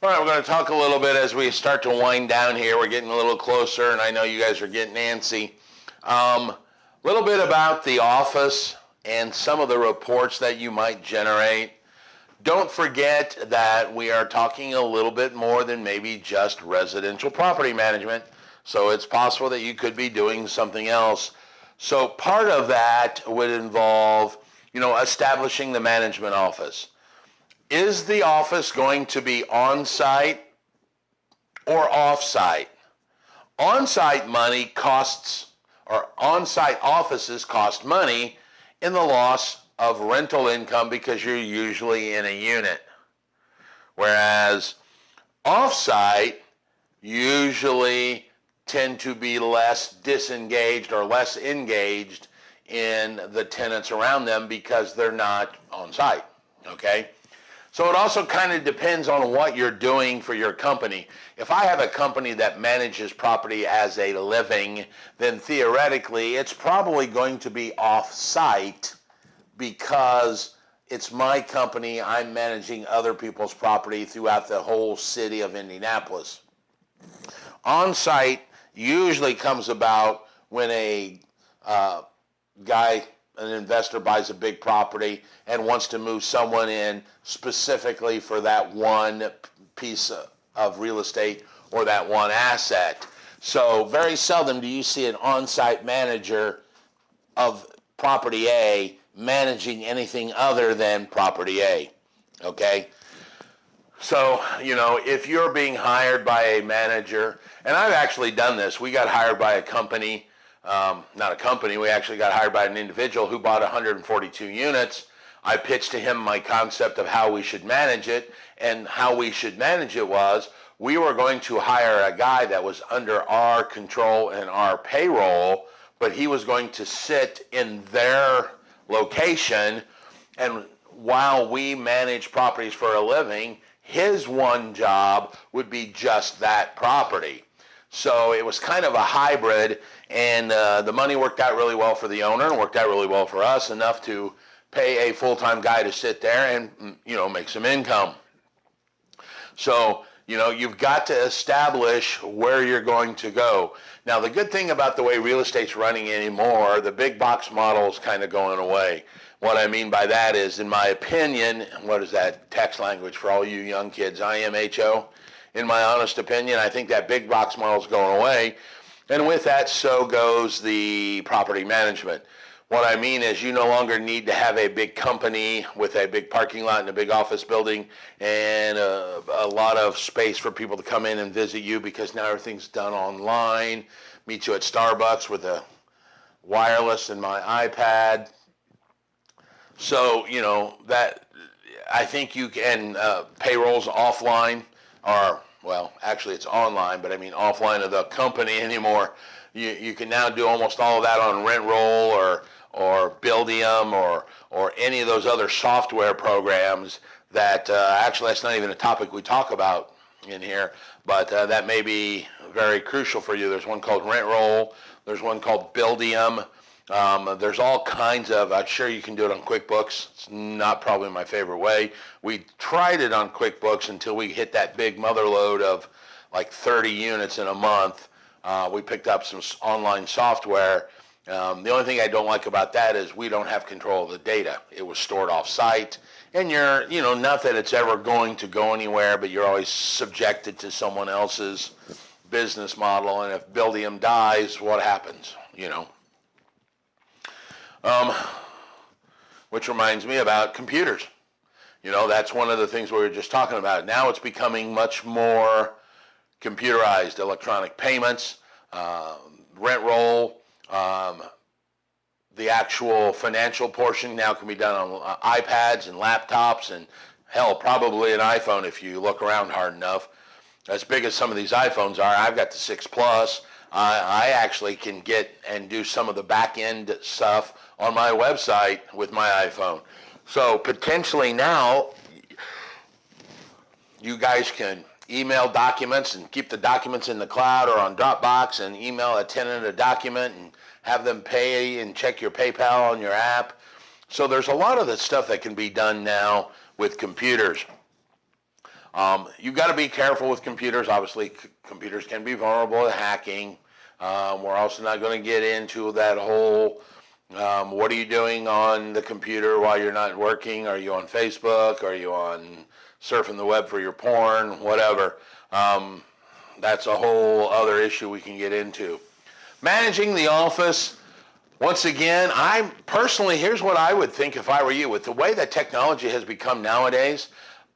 All right, we're going to talk a little bit as we start to wind down here. We're getting a little closer, and I know you guys are getting antsy. A little bit about the office and some of the reports that you might generate. Don't forget that we are talking a little bit more than maybe just residential property management. So it's possible that you could be doing something else. So part of that would involve, establishing the management office. Is the office going to be on-site or off-site? On-site money costs, or on-site offices cost money in the loss of rental income because you're usually in a unit. Whereas off-site usually tend to be less disengaged or less engaged in the tenants around them because they're not on-site, okay? So it also kind of depends on what you're doing for your company. If I have a company that manages property as a living, then theoretically it's probably going to be off-site because it's my company. I'm managing other people's property throughout the whole city of Indianapolis. On-site usually comes about when an investor buys a big property and wants to move someone in specifically for that one piece of real estate or that one asset. So very seldom do you see an on-site manager of property A managing anything other than property A, okay? So, if you're being hired by a manager, and I've actually done this, we got hired by a company. Not a company, we actually got hired by an individual who bought 142 units. I pitched to him my concept of how we should manage it, and how we should manage it was we were going to hire a guy that was under our control and our payroll, but he was going to sit in their location, and while we manage properties for a living, his one job would be just that property. So it was kind of a hybrid, and the money worked out really well for the owner and worked out really well for us, enough to pay a full-time guy to sit there and, make some income. So, you've got to establish where you're going to go. Now, the good thing about the way real estate's running anymore, the big box model is kind of going away. What I mean by that is, in my opinion, what is that text language for all you young kids, IMHO? In my honest opinion, I think that big box model is going away. And with that, so goes the property management. What I mean is you no longer need to have a big company with a big parking lot and a big office building and a lot of space for people to come in and visit you, because now everything's done online. Meet you at Starbucks with a wireless and my iPad. So, that I think you can, payrolls offline. Well, actually it's online, but I mean offline of the company anymore. You can now do almost all of that on RentRoll or Buildium or any of those other software programs that actually that's not even a topic we talk about in here, but that may be very crucial for you. There's one called RentRoll. There's one called Buildium. There's all kinds of, I'm sure you can do it on QuickBooks. It's not probably my favorite way. We tried it on QuickBooks until we hit that big mother load of like 30 units in a month. We picked up some online software. The only thing I don't like about that is we don't have control of the data. It was stored off-site, and you're, not that it's ever going to go anywhere, but you're always subjected to someone else's business model, and if Buildium dies, what happens, Which reminds me about computers. That's one of the things we were just talking about. Now it's becoming much more computerized, electronic payments, RentRoll, the actual financial portion now can be done on iPads and laptops, and hell, probably an iPhone if you look around hard enough. As big as some of these iPhones are, I've got the 6 Plus. I actually can get and do some of the back end stuff on my website with my iPhone. So potentially now you guys can email documents and keep the documents in the cloud or on Dropbox and email a tenant a document and have them pay and check your PayPal on your app. So there's a lot of the stuff that can be done now with computers. You've got to be careful with computers. Obviously, computers can be vulnerable to hacking. We're also not going to get into that whole, what are you doing on the computer while you're not working? Are you on Facebook? Are you on surfing the web for your porn? Whatever. That's a whole other issue we can get into. Managing the office. Once again, I personally, here's what I would think if I were you. With the way that technology has become nowadays,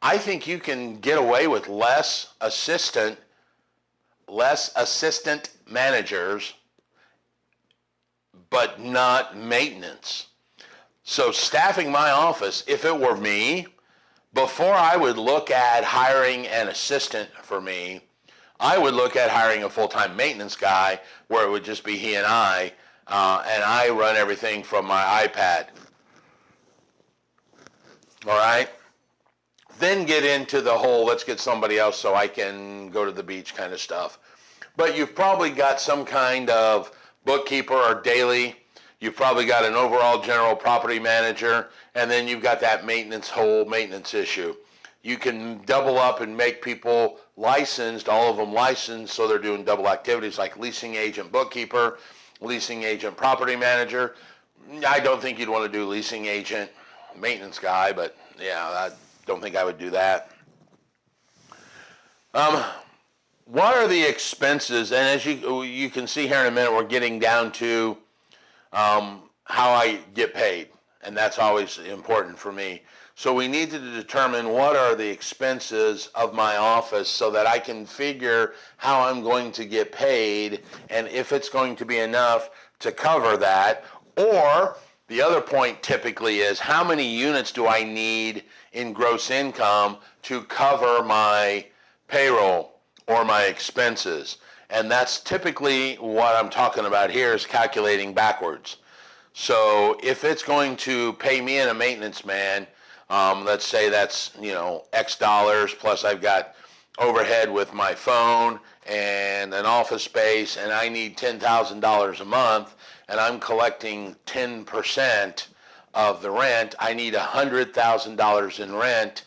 I think you can get away with less assistant managers, but not maintenance. So staffing my office, if it were me, before I would look at hiring an assistant for me, I would look at hiring a full-time maintenance guy where it would just be he and I run everything from my iPad. All right? Then get into the whole, let's get somebody else so I can go to the beach kind of stuff. But you've probably got some kind of bookkeeper or daily. You've probably got an overall general property manager, and then you've got that whole maintenance issue. You can double up and make people licensed, all of them licensed, so they're doing double activities like leasing agent bookkeeper, leasing agent property manager. I don't think you'd want to do leasing agent maintenance guy, but yeah, I don't think I would do that. What are the expenses? And as you can see here in a minute, we're getting down to how I get paid, and that's always important for me. So we need to determine what are the expenses of my office so that I can figure how I'm going to get paid and if it's going to be enough to cover that. Or the other point typically is how many units do I need in gross income to cover my payroll or my expenses. And that's typically what I'm talking about here is calculating backwards. So if it's going to pay me and a maintenance man, let's say that's, X dollars plus I've got overhead with my phone and an office space and I need $10,000 a month and I'm collecting 10% of the rent, I need $100,000 in rent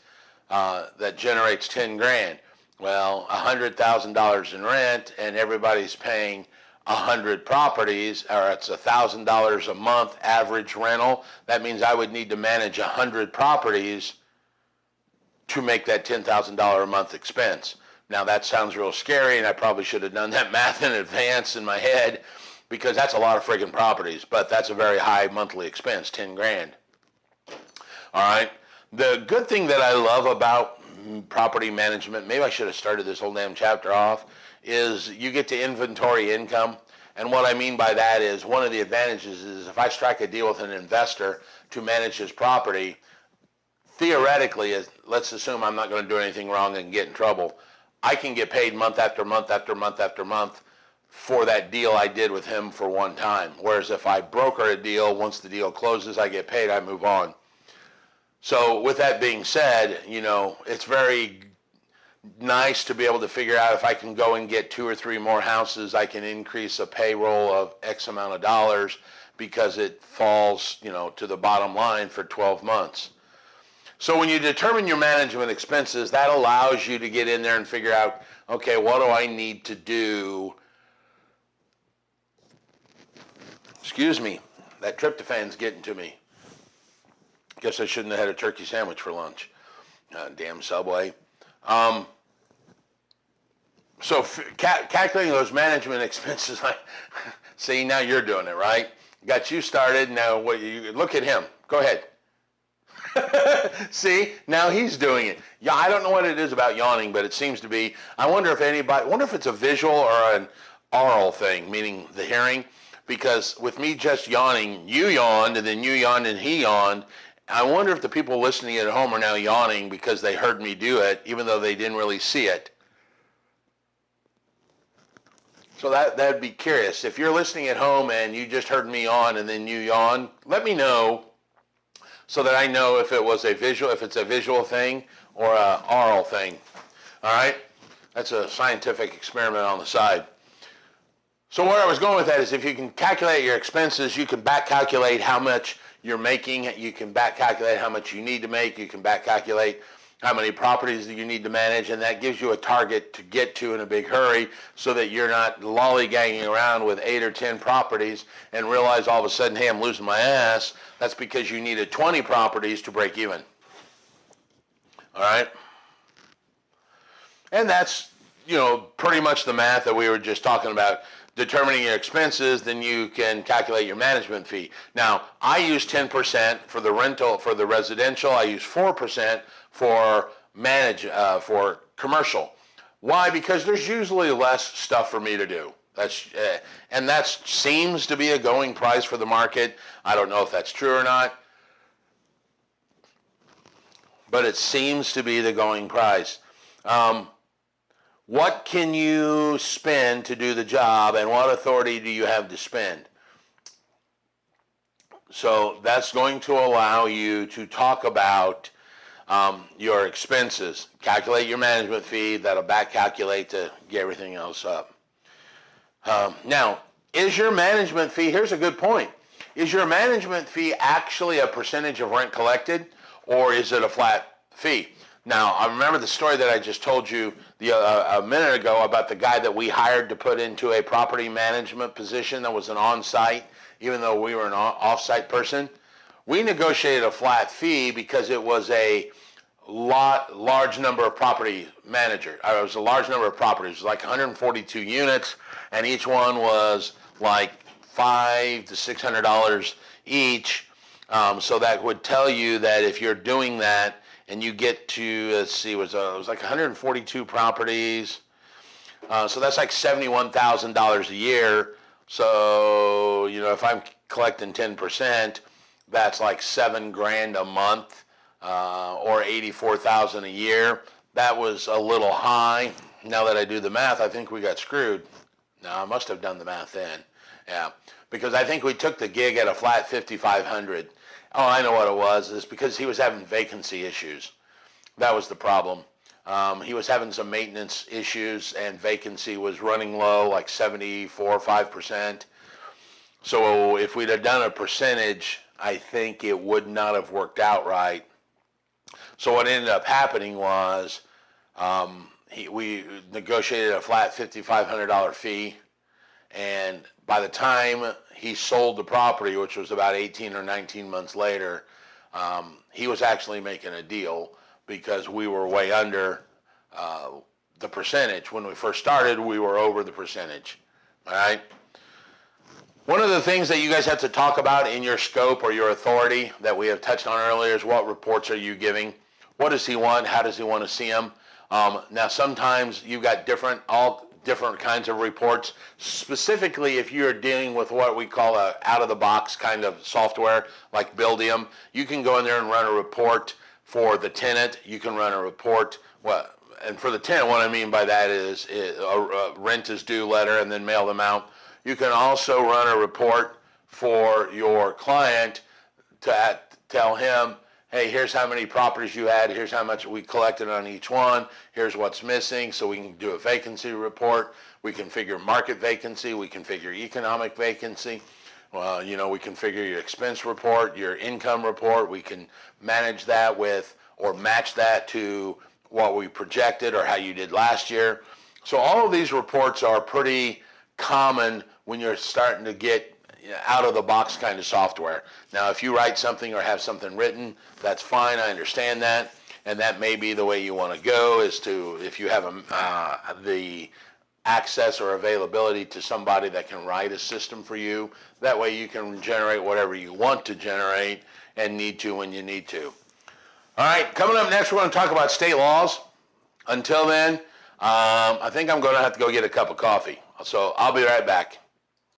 that generates 10 grand. Well, $100,000 in rent and everybody's paying 100 properties, or it's $1,000 a month average rental. That means I would need to manage 100 properties to make that $10,000 a month expense. Now that sounds real scary, and I probably should have done that math in advance in my head because that's a lot of friggin' properties, but that's a very high monthly expense, 10 grand. All right. The good thing that I love about property management, maybe I should have started this whole damn chapter off, is you get to inventory income. And what I mean by that is one of the advantages is if I strike a deal with an investor to manage his property, theoretically, let's assume I'm not going to do anything wrong and get in trouble, I can get paid month after month after month after month for that deal I did with him for one time. Whereas if I broker a deal, once the deal closes, I get paid, I move on. So with that being said, it's very nice to be able to figure out if I can go and get 2 or 3 more houses, I can increase a payroll of X amount of dollars because it falls, to the bottom line for 12 months. So when you determine your management expenses, that allows you to get in there and figure out, okay, what do I need to do? Excuse me, that tryptophan's getting to me. Guess I shouldn't have had a turkey sandwich for lunch. Damn Subway. So calculating those management expenses, see, now you're doing it, right? Got you started. Now you look at him. Go ahead. See, now he's doing it. Yeah, I don't know what it is about yawning, but it seems to be. I wonder if it's a visual or an oral thing, meaning the hearing. Because with me just yawning, you yawned, and then you yawned, and he yawned. I wonder if the people listening at home are now yawning because they heard me do it, even though they didn't really see it. So that'd be curious. If you're listening at home and you just heard me yawn and then you yawn, let me know so that I know if it's a visual thing or an oral thing. All right? That's a scientific experiment on the side. So where I was going with that is if you can calculate your expenses, you can back calculate how much you're making. You can back calculate how much you need to make. You can back calculate how many properties do you need to manage, and that gives you a target to get to in a big hurry so that you're not lollygagging around with 8 or 10 properties and realize all of a sudden, hey, I'm losing my ass. That's because you needed 20 properties to break even. All right? And that's, pretty much the math that we were just talking about. Determining your expenses, then you can calculate your management fee. Now, I use 10% for the rental, for the residential. I use 4% for for commercial. Why? Because there's usually less stuff for me to do. And that seems to be a going price for the market. I don't know if that's true or not, but it seems to be the going price. What can you spend to do the job, and what authority do you have to spend? So that's going to allow you to talk about your expenses, calculate your management fee, that'll back calculate to get everything else up. Now, is your management fee, here's a good point, is your management fee actually a percentage of rent collected, or is it a flat fee? Now, I remember the story that I just told you a minute ago about the guy that we hired to put into a property management position that was an on-site, even though we were an off-site person. We negotiated a flat fee because it was a large number of property manager. It was a large number of properties. It was like 142 units, and each one was like $500 to $600 each. So that would tell you that if you're doing that, and you get to, let's see, it was like 142 properties. So that's like $71,000 a year. So, if I'm collecting 10%, that's like $7,000 a month, or $84,000 a year. That was a little high. Now that I do the math, I think we got screwed. No, I must have done the math then. Yeah, because I think we took the gig at a flat $5,500. Oh, I know what it was. It's because he was having vacancy issues. That was the problem. He was having some maintenance issues, and vacancy was running low, like 5%. So if we'd have done a percentage, I think it would not have worked out right. So what ended up happening was we negotiated a flat $5,500 fee, and by the time he sold the property, which was about 18 or 19 months later, he was actually making a deal because we were way under the percentage. When we first started, we were over the percentage. All right? One of the things that you guys have to talk about in your scope or your authority that we have touched on earlier is what reports are you giving? What does he want? How does he want to see them? Now, sometimes you've got all different kinds of reports. Specifically, if you're dealing with what we call a out-of-the-box kind of software like Buildium, you can go in there and run a report for the tenant. You can run a report, and for the tenant, what I mean by that is a rent is due letter and then mail them out. You can also run a report for your client to tell him, hey, here's how many properties you had, here's how much we collected on each one, here's what's missing, so we can do a vacancy report, we can figure market vacancy, we can figure economic vacancy, we can figure your expense report, your income report, we can manage that with, or match that to what we projected or how you did last year. So all of these reports are pretty common when you're starting to get out-of-the-box kind of software. Now, if you write something or have something written, that's fine. I understand that, and that may be the way you want to go. Is to, if you have the access or availability to somebody that can write a system for you, that way you can generate whatever you want to generate and need to when you need to. All right, coming up next, we're going to talk about state laws. Until then, I think I'm going to have to go get a cup of coffee. So I'll be right back.